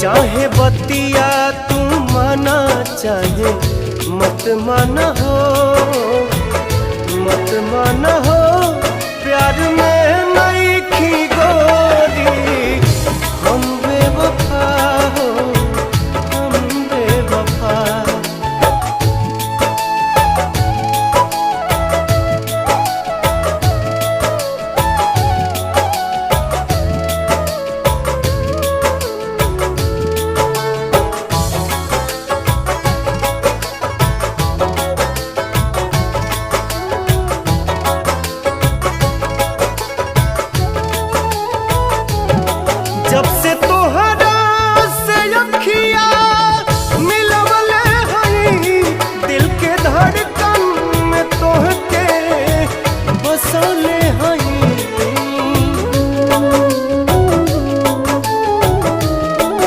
चाहे बतिया तू माना चाहे मत माना हो, मत माना हो, प्यार में